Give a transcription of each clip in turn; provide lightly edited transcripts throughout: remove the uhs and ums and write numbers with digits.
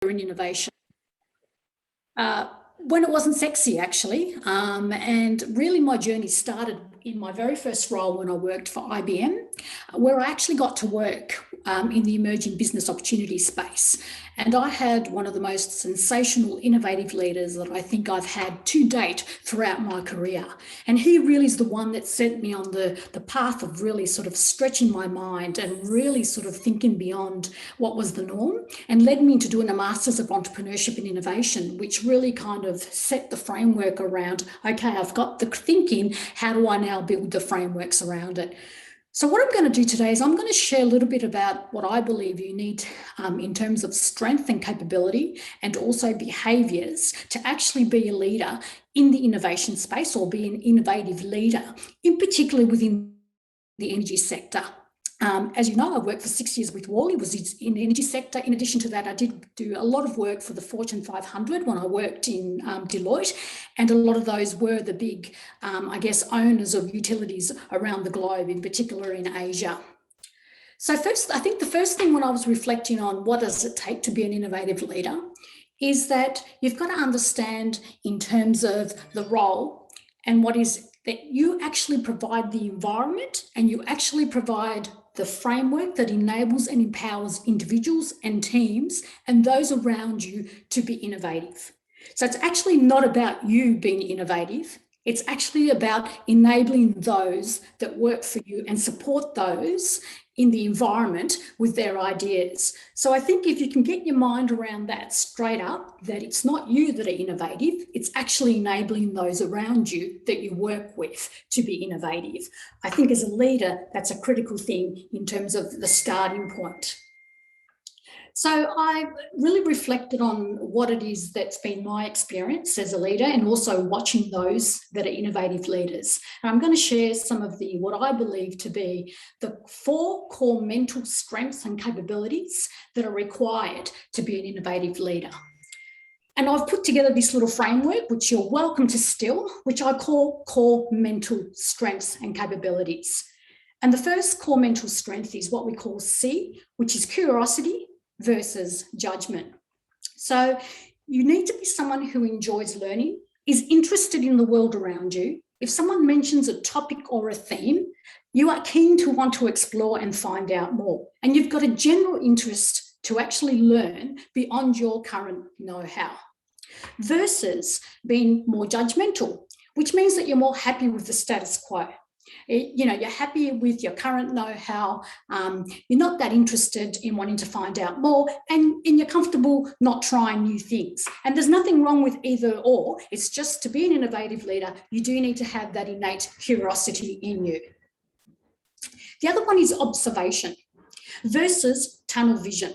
in innovation. When it wasn't sexy, actually. And really my journey started in my very first role when I worked for IBM, where I actually got to work in the emerging business opportunity space. And I had one of the most sensational, innovative leaders that I think I've had to date throughout my career. And he really is the one that sent me on the path of really sort of stretching my mind and really sort of thinking beyond what was the norm, and led me into doing a Masters of Entrepreneurship and Innovation, which really kind of set the framework around, okay, I've got the thinking, how do I now build the frameworks around it? So what I'm going to do today is I'm going to share a little bit about what I believe you need in terms of strength and capability, and also behaviours to actually be a leader in the innovation space, or be an innovative leader, in particular within the energy sector. As you know, I worked for 6 years with Worley, was in the energy sector. In addition to that, I did do a lot of work for the Fortune 500 when I worked in Deloitte, and a lot of those were the big, I guess, owners of utilities around the globe, in particular in Asia. So first, I think the first thing when I was reflecting on what does it take to be an innovative leader is that you've got to understand in terms of the role and what is that you actually provide the environment, and you actually provide the framework that enables and empowers individuals and teams and those around you to be innovative. So it's actually not about you being innovative. It's actually about enabling those that work for you and support those in the environment with their ideas. So I think if you can get your mind around that straight up, that it's not you that are innovative, it's actually enabling those around you that you work with to be innovative. I think as a leader, that's a critical thing in terms of the starting point. So I really reflected on what it is that's been my experience as a leader, and also watching those that are innovative leaders. And I'm going to share some of what I believe to be the 4 core mental strengths and capabilities that are required to be an innovative leader. And I've put together this little framework, which you're welcome to steal, which I call core mental strengths and capabilities. And the first core mental strength is what we call C, which is curiosity versus judgment. So you need to be someone who enjoys learning, is interested in the world around you. If someone mentions a topic or a theme, you are keen to want to explore and find out more. And you've got a general interest to actually learn beyond your current know-how. Versus being more judgmental, which means that you're more happy with the status quo. You know, you're happy with your current know-how, you're not that interested in wanting to find out more, and you're comfortable not trying new things. And there's nothing wrong with either or. It's just, to be an innovative leader, you do need to have that innate curiosity in you. The other one is observation versus tunnel vision.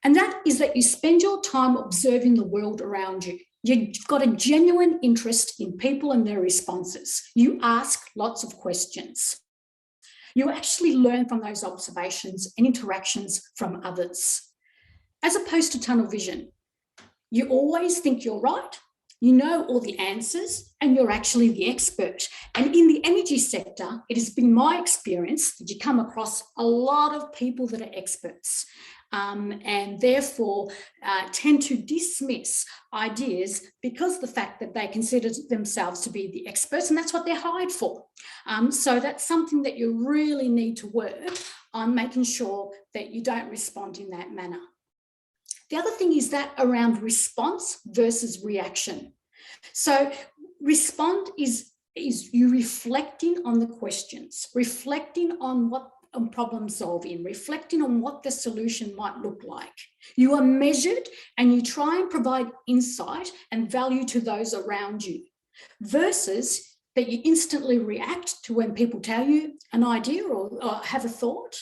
And that is that you spend your time observing the world around you. You've got a genuine interest in people and their responses. You ask lots of questions. You actually learn from those observations and interactions from others. As opposed to tunnel vision, you always think you're right, you know all the answers, and you're actually the expert. And in the energy sector, it has been my experience that you come across a lot of people that are experts. And therefore tend to dismiss ideas because of the fact that they consider themselves to be the experts, and that's what they're hired for. So that's something that you really need to work on, making sure that you don't respond in that manner. The other thing is that around response versus reaction. So respond is you reflecting on the questions, reflecting on what problem solving, reflecting on what the solution might look like. You are measured and you try and provide insight and value to those around you, versus that you instantly react to when people tell you an idea or have a thought.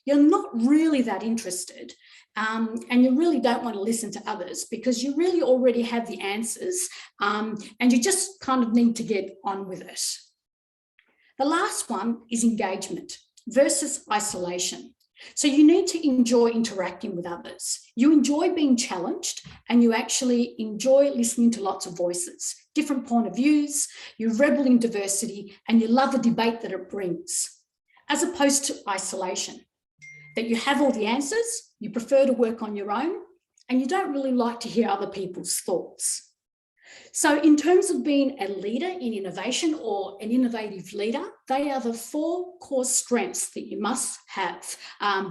You're not really that interested, and you really don't want to listen to others because you really already have the answers, and you just kind of need to get on with it. The last one is engagement versus isolation. So you need to enjoy interacting with others. You enjoy being challenged, and you actually enjoy listening to lots of voices, different point of views. You revel in diversity, and you love the debate that it brings, as opposed to isolation, that you have all the answers, you prefer to work on your own, and you don't really like to hear other people's thoughts. So in terms of being a leader in innovation or an innovative leader, they are the 4 core strengths that you must have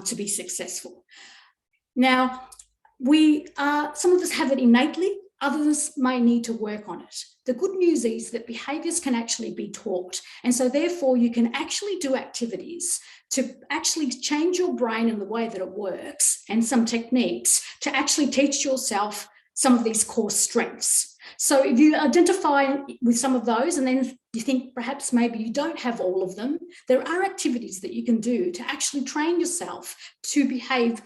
to be successful. Now, some of us have it innately, others may need to work on it. The good news is that behaviours can actually be taught. And so therefore you can actually do activities to actually change your brain in the way that it works, and some techniques to actually teach yourself some of these core strengths. So if you identify with some of those and then you think perhaps maybe you don't have all of them, there are activities that you can do to actually train yourself to behave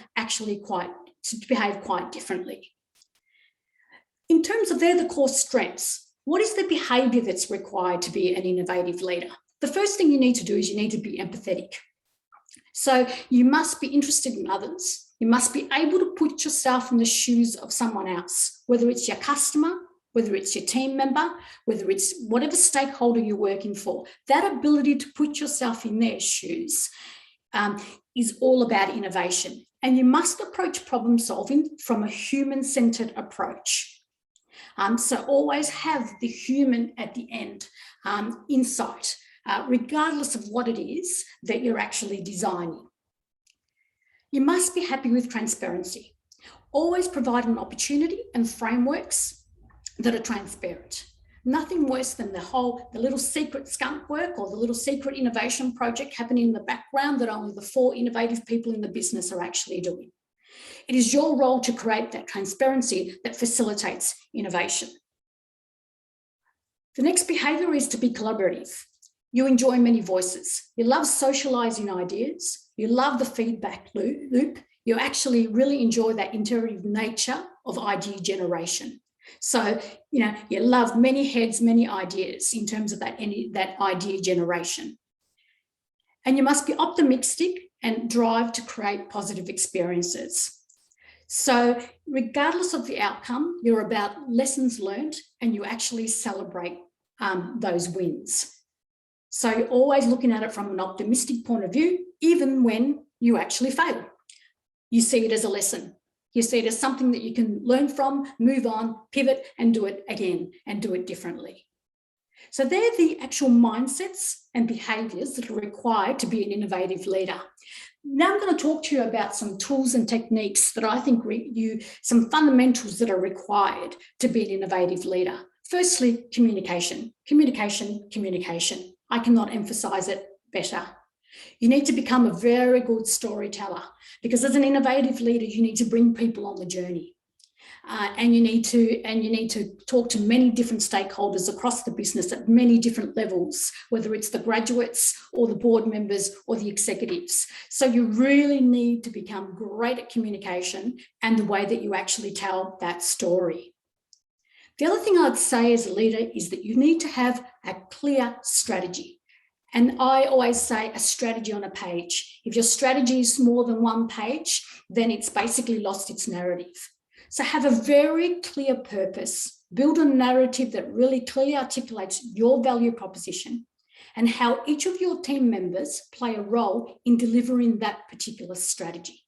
quite differently. In terms of they're the core strengths, what is the behaviour that's required to be an innovative leader? The first thing you need to do is you need to be empathetic. So you must be interested in others. You must be able to put yourself in the shoes of someone else, whether it's your customer, whether it's your team member, whether it's whatever stakeholder you're working for. That ability to put yourself in their shoes is all about innovation. And you must approach problem solving from a human-centered approach. So always have the human at the end in sight, regardless of what it is that you're actually designing. You must be happy with transparency. Always provide an opportunity and frameworks that are transparent. Nothing worse than the little secret skunk work or the little secret innovation project happening in the background that only the 4 innovative people in the business are actually doing. It is your role to create that transparency that facilitates innovation. The next behaviour is to be collaborative. You enjoy many voices. You love socialising ideas. You love the feedback loop. You actually really enjoy that iterative nature of idea generation. So, you love many heads, many ideas in terms of that idea generation. And you must be optimistic and drive to create positive experiences. So regardless of the outcome, you're about lessons learned and you actually celebrate those wins. So you're always looking at it from an optimistic point of view, even when you actually fail. You see it as a lesson. You see it as something that you can learn from, move on, pivot, and do it again and do it differently. So they're the actual mindsets and behaviours that are required to be an innovative leader. Now I'm going to talk to you about some tools and techniques that I think some fundamentals that are required to be an innovative leader. Firstly, communication. Communication, communication. I cannot emphasise it better. You need to become a very good storyteller, because as an innovative leader, you need to bring people on the journey. And you need to talk to many different stakeholders across the business at many different levels, whether it's the graduates or the board members or the executives. So you really need to become great at communication and the way that you actually tell that story. The other thing I'd say as a leader is that you need to have a clear strategy. And I always say a strategy on a page. If your strategy is more than 1 page, then it's basically lost its narrative. So have a very clear purpose, build a narrative that really clearly articulates your value proposition and how each of your team members play a role in delivering that particular strategy.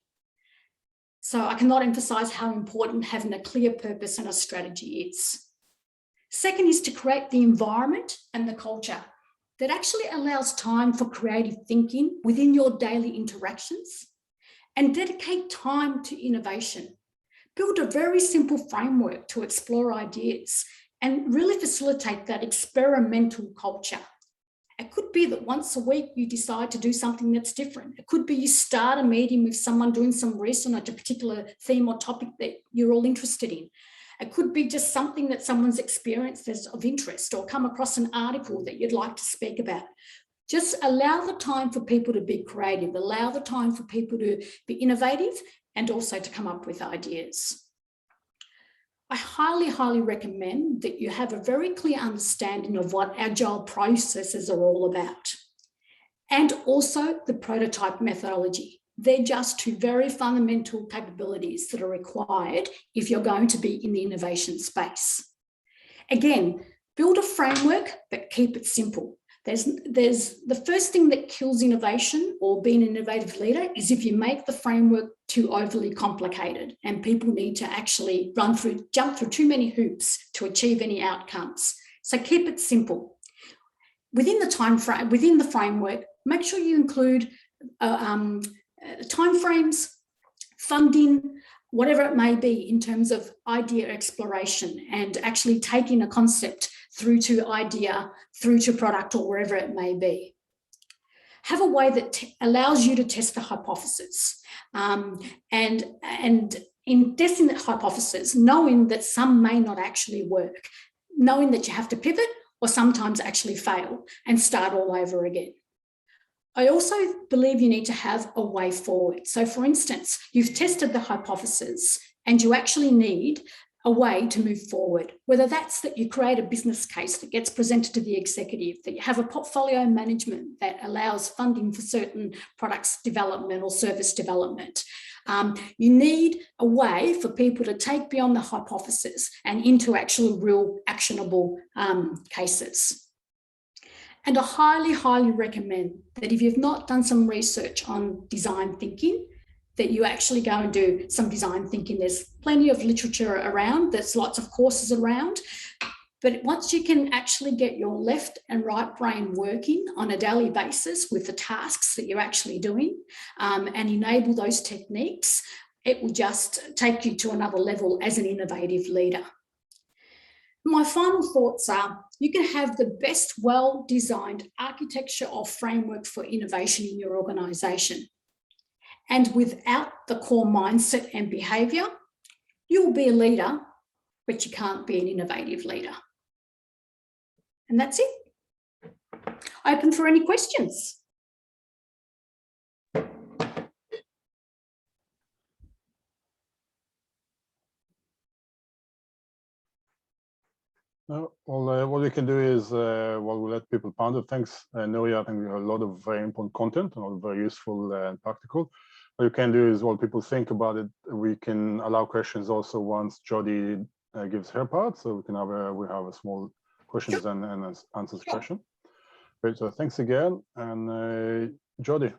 So I cannot emphasize how important having a clear purpose and a strategy is. Second is to create the environment and the culture that actually allows time for creative thinking within your daily interactions, and dedicate time to innovation. Build a very simple framework to explore ideas and really facilitate that experimental culture. It could be that once a week you decide to do something that's different. It could be you start a meeting with someone doing some research on a particular theme or topic that you're all interested in. It could be just something that someone's experienced that's of interest, or come across an article that you'd like to speak about. Just allow the time for people to be creative, allow the time for people to be innovative and also to come up with ideas. I highly, highly recommend that you have a very clear understanding of what agile processes are all about, and also the prototype methodology. They're just 2 very fundamental capabilities that are required if you're going to be in the innovation space. Again, build a framework, but keep it simple. There's the first thing that kills innovation or being an innovative leader is if you make the framework too overly complicated and people need to actually jump through too many hoops to achieve any outcomes. So keep it simple. Within the time frame, within the framework, make sure you include timeframes, funding, whatever it may be in terms of idea exploration and actually taking a concept through to idea, through to product or wherever it may be. Have a way that allows you to test the hypothesis. And in testing the hypothesis, knowing that some may not actually work, knowing that you have to pivot or sometimes actually fail and start all over again. I also believe you need to have a way forward. So for instance, you've tested the hypothesis and you actually need a way to move forward, whether that's that you create a business case that gets presented to the executive, that you have a portfolio management that allows funding for certain products development or service development. You need a way for people to take beyond the hypothesis and into actual real actionable cases. And I highly, highly recommend that if you've not done some research on design thinking, that you actually go and do some design thinking. There's plenty of literature around, there's lots of courses around, but once you can actually get your left and right brain working on a daily basis with the tasks that you're actually doing and enable those techniques, it will just take you to another level as an innovative leader. My final thoughts are, you can have the best well-designed architecture or framework for innovation in your organisation. And without the core mindset and behaviour, you will be a leader, but you can't be an innovative leader. And that's it. Open for any questions. No, well, what we can do is, we'll let people ponder. Thanks, Nuria. I think we have a lot of very important content, a lot of very useful and practical. What you can do is, while people think about it, we can allow questions also once Jodie gives her part. So we can have a small questions and answers question. Great. So thanks again, and Jodie.